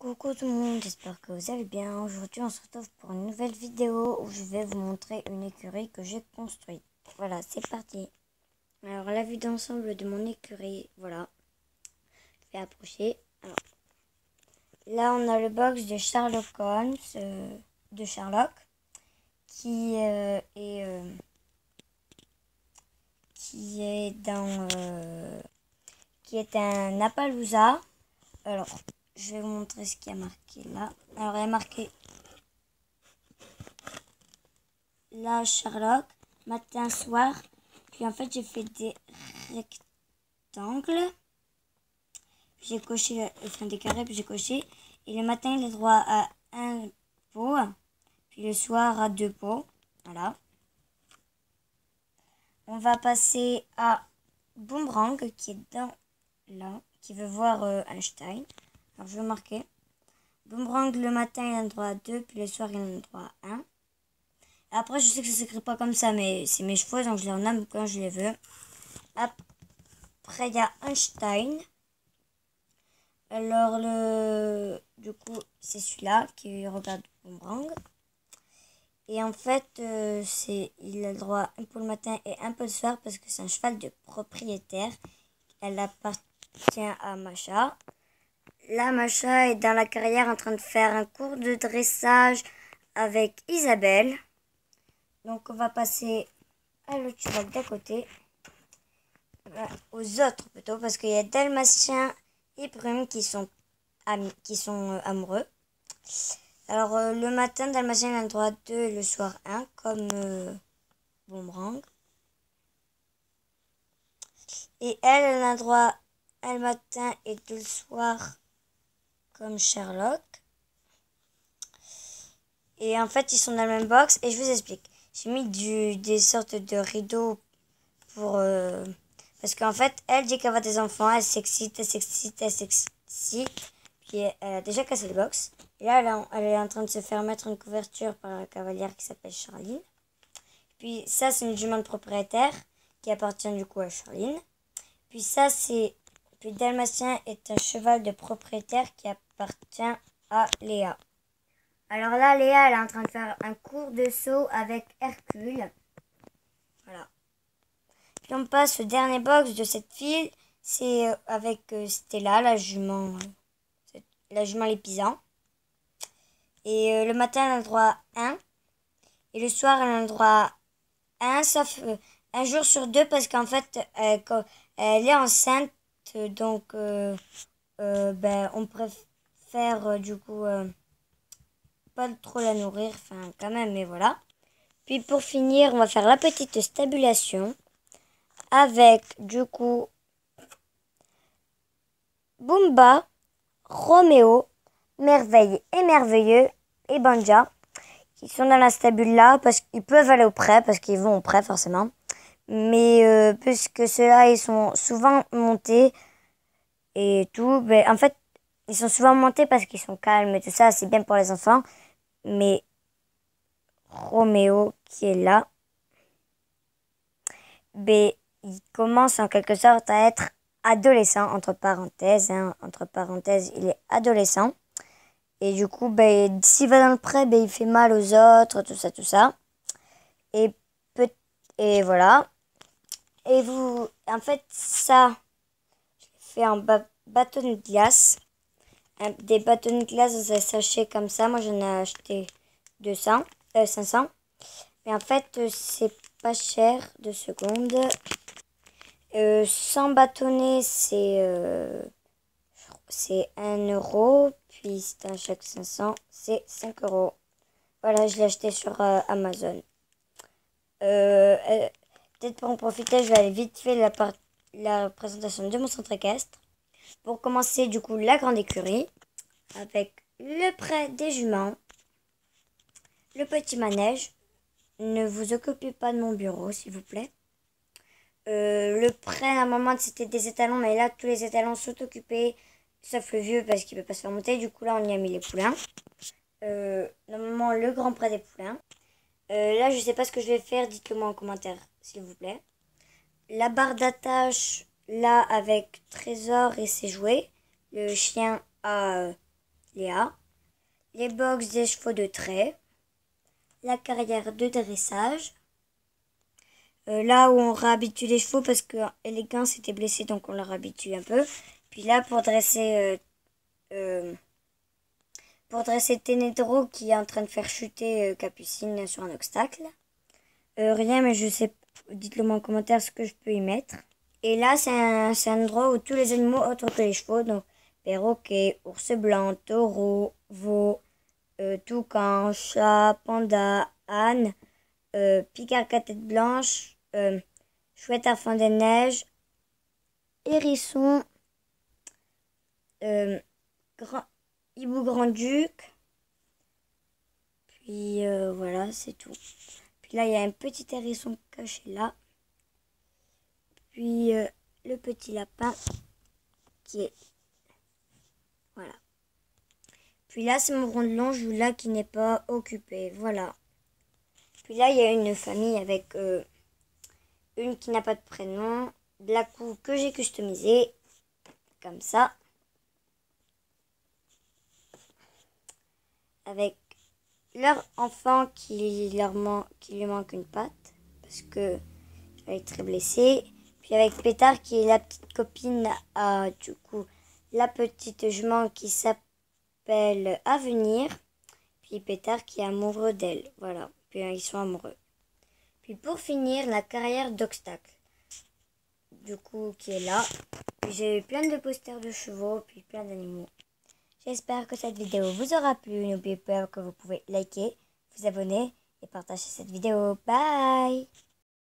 Coucou tout le monde, j'espère que vous allez bien. Aujourd'hui on se retrouve pour une nouvelle vidéo où je vais vous montrer une écurie que j'ai construite. Voilà, c'est parti. Alors la vue d'ensemble de mon écurie, voilà. Je vais approcher. Alors, là on a le box de Sherlock Holmes, de Sherlock, qui est un Appaloosa. Alors, je vais vous montrer ce qu'il y a marqué là. Alors, il y a marqué là Sherlock, matin, soir. Puis en fait, j'ai fait des rectangles. J'ai coché, enfin des carrés, puis j'ai coché. Et le matin, il a droit à un pot. Puis le soir, à 2 pots. Voilà. On va passer à Boomerang, qui est dans là, qui veut voir Einstein. Alors, je vais marquer. Boomerang, le matin, il a droit à 2, puis le soir, il a droit à 1. Après, je sais que ça s'écrit pas comme ça, mais c'est mes cheveux, donc je les renomme quand je les veux. Après, il y a Einstein. Alors, du coup, c'est celui-là qui regarde Boomerang. Et en fait, il a le droit un peu le matin et un peu le soir parce que c'est un cheval de propriétaire. Elle appartient à Macha. Là, Macha est dans la carrière en train de faire un cours de dressage avec Isabelle. Donc, on va passer à l'autre cheval d'à côté. Aux autres plutôt, parce qu'il y a Dalmatien et Brume qui sont amoureux. Alors, le matin, Dalmatien a le droit à 2 et le soir 1, comme Boomerang. Et elle a le droit un matin et 2 le soir, comme Sherlock. Et en fait, ils sont dans la même box. Et je vous explique. J'ai mis des sortes de rideaux pour... parce qu'en fait, elle dit qu'elle va des enfants. Elle s'excite. Puis elle a déjà cassé le box. Et là, elle est en train de se faire mettre une couverture par la cavalière qui s'appelle Charline. Puis ça, c'est une jument de propriétaire qui appartient du coup à Charline. Puis ça, Puis Dalmatien est un cheval de propriétaire qui appartient à Léa. Alors là, Léa, elle est en train de faire un cours de saut avec Hercule. Voilà. Puis on passe au dernier box de cette file. C'est avec Stella, la jument l'épisant. Et le matin, elle a le droit à 1. Et le soir, elle a le droit à 1, sauf un jour sur 2, parce qu'en fait, elle est enceinte. Donc, on préfère du coup pas trop la nourrir. Enfin, quand même, mais voilà. Puis pour finir, on va faire la petite stabulation avec du coup Bumba, Roméo, Merveille et Merveilleux et Banja qui sont dans la stabule là parce qu'ils peuvent aller au prêt parce qu'ils vont au prêt forcément. Mais puisque ceux-là, ils sont souvent montés et tout, en fait, ils sont souvent montés parce qu'ils sont calmes et tout ça, c'est bien pour les enfants. Mais Roméo qui est là, il commence en quelque sorte à être adolescent, entre parenthèses. Entre parenthèses, il est adolescent. Et du coup, s'il va dans le pré, il fait mal aux autres, tout ça, tout ça. Et voilà. Et en fait, ça, je l'ai fait en bâton de glace. Des bâtons de glace dans un sachet comme ça. Moi, j'en ai acheté 500. Mais en fait, c'est pas cher, 2 secondes. 100 bâtonnets, c'est 1 euro. Puis c'est un chèque 500, c'est 5 euros. Voilà, je l'ai acheté sur Amazon. Peut-être pour en profiter, je vais aller vite faire la présentation de mon centre équestre. Pour commencer, du coup, la grande écurie. Avec le prêt des juments. Le petit manège. Ne vous occupez pas de mon bureau, s'il vous plaît. Le prêt, normalement, c'était des étalons, mais là, tous les étalons sont occupés, sauf le vieux parce qu'il ne peut pas se faire monter. Du coup, là, on y a mis les poulains. Normalement, le grand prêt des poulains. Là, je ne sais pas ce que je vais faire, dites-le moi en commentaire, s'il vous plaît. La barre d'attache, là, avec Trésor et ses jouets. Le chien a Léa, les box des chevaux de trait, la carrière de dressage, là où on réhabitue les chevaux parce que Élégant s'était blessé, donc on la réhabitue un peu. Puis là, pour dresser Ténédro qui est en train de faire chuter Capucine sur un obstacle. Rien, mais je sais, dites-le moi en commentaire ce que je peux y mettre. Et là, c'est un endroit où tous les animaux autres que les chevaux, donc perroquet, ours blanc, taureau, veau, toucan, chat, panda, âne, picard à tête blanche, chouette enfant des neiges, hérisson, grand, hibou grand-duc. Puis voilà, c'est tout. Puis là, il y a un petit hérisson caché là. Puis le petit lapin qui est... Voilà. Puis là, c'est mon rondelonge là qui n'est pas occupé. Voilà. Puis là, il y a une famille avec une qui n'a pas de prénom. Blackou que j'ai customisé. Comme ça. Avec leur enfant qui lui manque une patte. Parce que elle est très blessée. Puis avec Pétard qui est la petite copine à du coup la petite jument qui s'appelle Avenir. Puis Pétard qui est amoureux d'elle. Voilà. Puis ils sont amoureux. Puis pour finir, la carrière d'obstacle. Du coup, qui est là. Puis j'ai plein de posters de chevaux, puis plein d'animaux. J'espère que cette vidéo vous aura plu. N'oubliez pas que vous pouvez liker, vous abonner et partager cette vidéo. Bye!